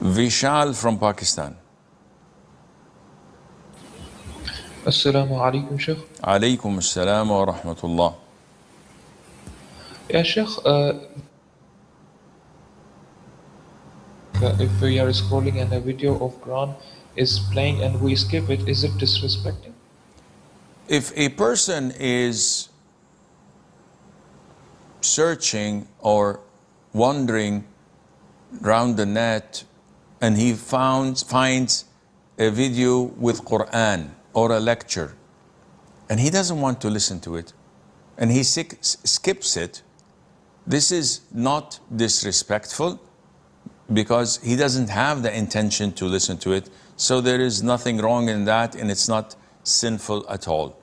Vishal from Pakistan. Assalamu alaikum, Sheikh. Alaykum assalam wa rahmatullah. Yeah, Sheikh, if we are scrolling and a video of Quran is playing and we skip it, is it disrespecting? If a person is searching or wandering around the net and he finds a video with Quran or a lecture and he doesn't want to listen to it and he skips it, this is not disrespectful because he doesn't have the intention to listen to it. So there is nothing wrong in that and it's not sinful at all.